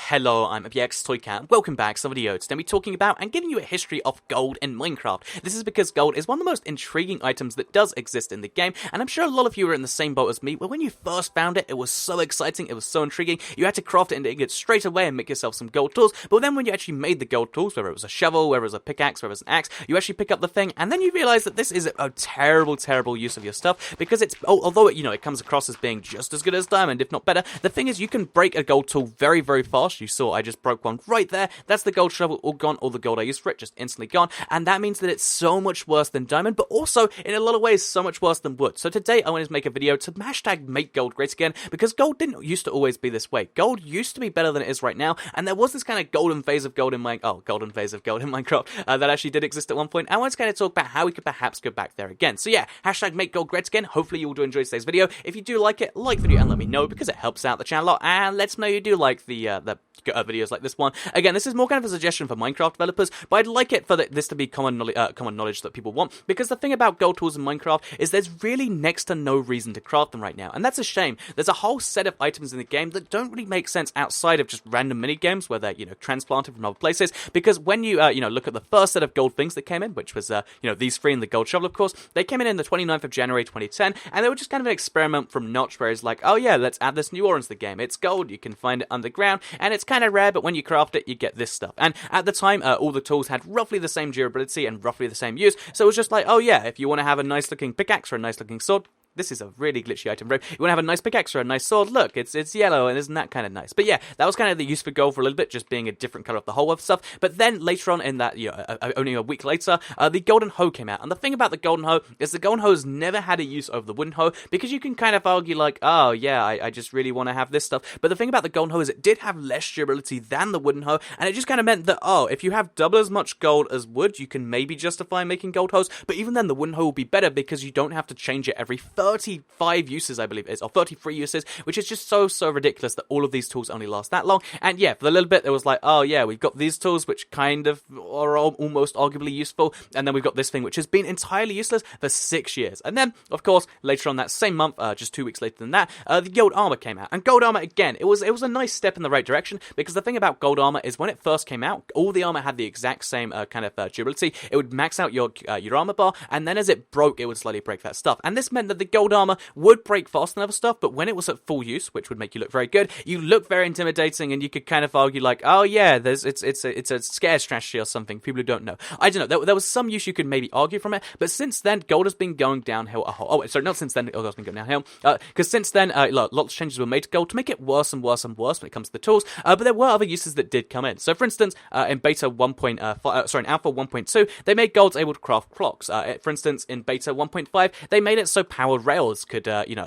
Hello, I'm Toycat. Welcome back to the video. Today we're talking about and giving you a history of gold in Minecraft. This is because gold is one of the most intriguing items that does exist in the game, and I'm sure a lot of you are in the same boat as me, where when you first found it, it was so exciting, it was so intriguing, you had to craft it and dig it straight away and make yourself some gold tools, but then when you actually made the gold tools, whether it was a shovel, whether it was a pickaxe, whether it was an axe, you actually pick up the thing, and then you realize that this is a terrible, terrible use of your stuff, because it's, although it comes across as being just as good as diamond, if not better, the thing is you can break a gold tool very, very fast. You saw I just broke one right there. That's the gold shovel all gone, all the gold I used for it just instantly gone, and that means that it's so much worse than diamond, but also in a lot of ways so much worse than wood. So today I wanted to make a video to hashtag make gold great again, because gold didn't used to always be this way. Gold used to be better than it is right now, and there was this kind of golden phase of gold in Minecraft that actually did exist at one point. I wanted to kind of talk about how we could perhaps go back there again. So yeah, hashtag make gold great again. Hopefully you all do enjoy today's video. If you do like it, like the video and let me know, because it helps out the channel a lot and lets me know you do like the videos like this one. Again, this is more kind of a suggestion for Minecraft developers, but I'd like it for this to be common knowledge that people want, because the thing about gold tools in Minecraft is there's really next to no reason to craft them right now, and that's a shame. There's a whole set of items in the game that don't really make sense outside of just random mini games where they're transplanted from other places, because when you look at the first set of gold things that came in, which was these three and the gold shovel, of course, they came in the 29th of January 2010, and they were just kind of an experiment from Notch, where it's like, oh yeah, let's add this new ore into the game. It's gold, you can find it underground, and it's kind of rare, but when you craft it, you get this stuff. And at the time, all the tools had roughly the same durability and roughly the same use, so it was just like, oh yeah, if you want to have a nice looking pickaxe or a nice looking sword, this is a really glitchy item, bro. You want to have a nice pickaxe or a nice sword? Look, it's yellow, and isn't that kind of nice? But yeah, that was kind of the use for gold for a little bit, just being a different color of the whole of stuff. But then later on in that, only a week later, the golden hoe came out. And the thing about the golden hoe is the golden hoe has never had a use over the wooden hoe, because you can kind of argue like, oh yeah, I just really want to have this stuff. But the thing about the golden hoe is it did have less durability than the wooden hoe, and it just kind of meant that, oh, if you have double as much gold as wood, you can maybe justify making gold hoes. But even then, the wooden hoe will be better because you don't have to change it every 35 uses, I believe it is, or 33 uses, which is just so ridiculous that all of these tools only last that long. And yeah, for a little bit, it was like, oh yeah, we've got these tools which kind of are almost arguably useful, and then we've got this thing which has been entirely useless for 6 years. And then, of course, later on that same month, just 2 weeks later than that, the gold armor came out. And gold armor, again, it was a nice step in the right direction, because the thing about gold armor is when it first came out, all the armor had the exact same kind of durability. It would max out your armor bar, and then as it broke, it would slowly break that stuff. And this meant that the gold armor would break faster than other stuff, but when it was at full use, which would make you look very good, you look very intimidating, and you could kind of argue like, oh yeah, it's a scare strategy or something. People who don't know, I don't know. There was some use you could maybe argue from it, but since then, gold has been going downhill. Not since then. Gold has been going downhill because since then, lots of changes were made to gold to make it worse and worse and worse when it comes to the tools. But there were other uses that did come in. So, for instance, in beta 1.5, in Alpha 1.2, they made golds able to craft clocks. For instance, in beta 1.5, they made it so powered rails could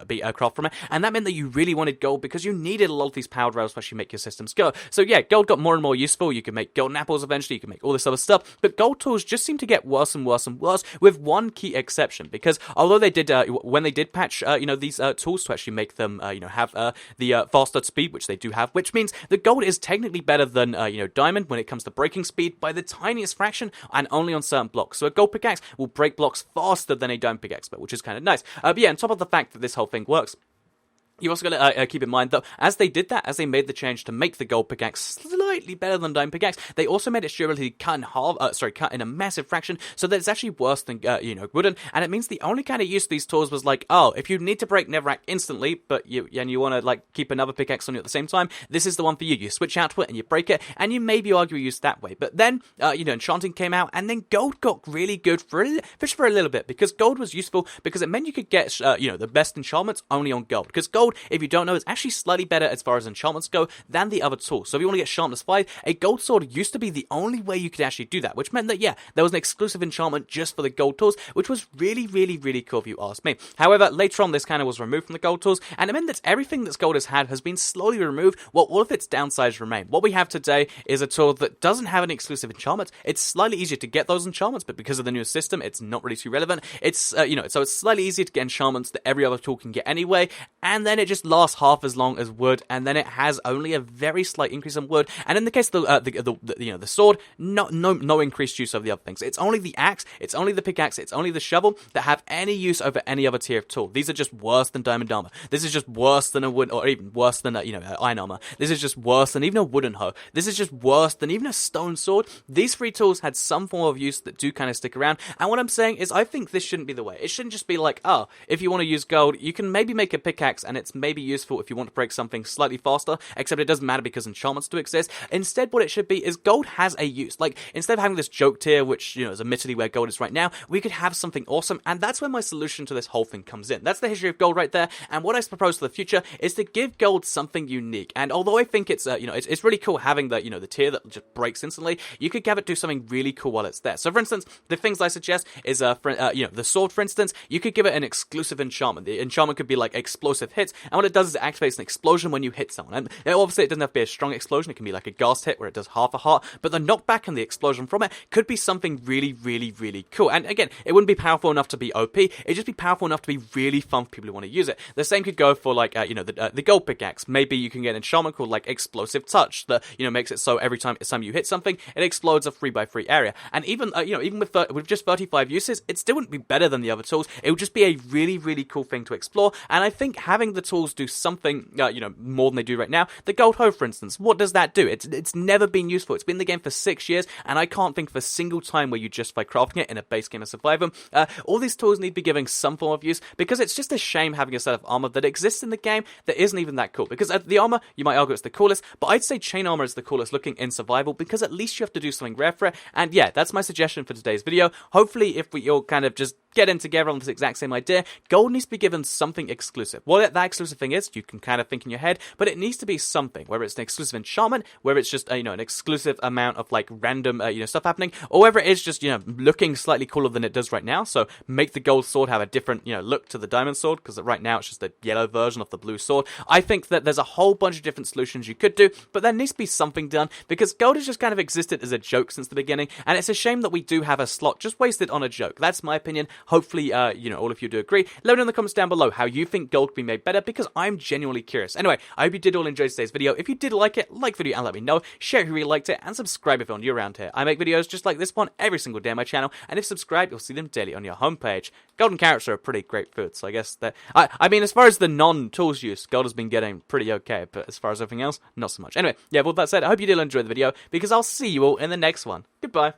be craft from it, and that meant that you really wanted gold because you needed a lot of these powered rails to actually make your systems go. So yeah, gold got more and more useful. You could make golden apples eventually, you could make all this other stuff, but gold tools just seem to get worse and worse and worse, with one key exception, because although they did, when they did patch, these tools to actually make them, have the faster speed, which they do have, which means the gold is technically better than, diamond when it comes to breaking speed by the tiniest fraction, and only on certain blocks. So a gold pickaxe will break blocks faster than a diamond pickaxe, which is kind of nice. But yeah, on top of the fact that this whole thing works, you also got to keep in mind, though, as they did that, as they made the change to make the gold pickaxe slightly better than diamond pickaxe, they also made its durability cut in a massive fraction, so that it's actually worse than, wooden, and it means the only kind of use of these tools was like, oh, if you need to break netherrack instantly, but you want to, like, keep another pickaxe on you at the same time, this is the one for you. You switch out to it and you break it, and you maybe argue use that way. But then, enchanting came out, and then gold got really good for a little bit, because gold was useful, because it meant you could get, the best enchantments only on gold, because gold, if you don't know, is actually slightly better as far as enchantments go than the other tools. So if you want to get sharpness 5, a gold sword used to be the only way you could actually do that, which meant that, yeah, there was an exclusive enchantment just for the gold tools, which was really, really, really cool if you ask me. However, later on, this kind of was removed from the gold tools, and it meant that everything that gold has had has been slowly removed, while all of its downsides remain. What we have today is a tool that doesn't have any exclusive enchantments. It's slightly easier to get those enchantments, but because of the new system, it's not really too relevant. It's, so it's slightly easier to get enchantments that every other tool can get anyway, and then then it just lasts half as long as wood, and then it has only a very slight increase in wood. And in the case of the sword, no increased use over the other things. It's only the axe, it's only the pickaxe, it's only the shovel that have any use over any other tier of tool. These are just worse than diamond armor. This is just worse than a wood, or even worse than iron armor. This is just worse than even a wooden hoe. This is just worse than even a stone sword. These three tools had some form of use that do kind of stick around. And what I'm saying is, I think this shouldn't be the way. It shouldn't just be like, oh, if you want to use gold, you can maybe make a pickaxe, and it's maybe useful if you want to break something slightly faster, except it doesn't matter because enchantments do exist. Instead, what it should be is gold has a use. Like, instead of having this joke tier, which, is admittedly where gold is right now, we could have something awesome, and that's where my solution to this whole thing comes in. That's the history of gold right there, and what I propose for the future is to give gold something unique. And although I think it's, it's really cool having the, the tier that just breaks instantly, you could have it do something really cool while it's there. So, for instance, the things I suggest is, the sword, for instance, you could give it an exclusive enchantment. The enchantment could be like explosive hits, and what it does is it activates an explosion when you hit someone. And obviously, it doesn't have to be a strong explosion. It can be like a ghast hit where it does half a heart, but the knockback and the explosion from it could be something really, really, really cool. And again, it wouldn't be powerful enough to be OP. It'd just be powerful enough to be really fun for people who want to use it. The same could go for like, the gold pickaxe. Maybe you can get an enchantment called like explosive touch that, makes it so every time you hit something, it explodes a 3x3 area. And even, even with just 35 uses, it still wouldn't be better than the other tools. It would just be a really, really cool thing to explore. And I think having the tools do something, more than they do right now. The gold hoe, for instance, what does that do? It's never been useful. It's been in the game for 6 years, and I can't think of a single time where you justify crafting it in a base game of Survivor. All these tools need to be giving some form of use, because it's just a shame having a set of armor that exists in the game that isn't even that cool. Because the armor, you might argue it's the coolest, but I'd say chain armor is the coolest looking in survival, because at least you have to do something rare for it. And yeah, that's my suggestion for today's video. Hopefully, if we all kind of just get in together on this exact same idea, gold needs to be given something exclusive. What that exclusive thing is, you can kind of think in your head, but it needs to be something, whether it's an exclusive enchantment, whether it's just, an exclusive amount of, like, random, stuff happening, or whether it is just, looking slightly cooler than it does right now. So make the gold sword have a different, look to the diamond sword, because right now it's just a yellow version of the blue sword. I think that there's a whole bunch of different solutions you could do, but there needs to be something done, because gold has just kind of existed as a joke since the beginning, and it's a shame that we do have a slot just wasted on a joke. That's my opinion. Hopefully, all of you do agree. Let me know in the comments down below how you think gold could be made better, because I'm genuinely curious. Anyway, I hope you did all enjoy today's video. If you did like it, like the video and let me know. Share if you really liked it, and subscribe if you're new around here. I make videos just like this one every single day on my channel, and if subscribed, you'll see them daily on your homepage. Golden carrots are a pretty great food, so I guess that... I mean, as far as the non-tools use, gold has been getting pretty okay, but as far as everything else, not so much. Anyway, yeah, with that said, I hope you did enjoy the video, because I'll see you all in the next one. Goodbye.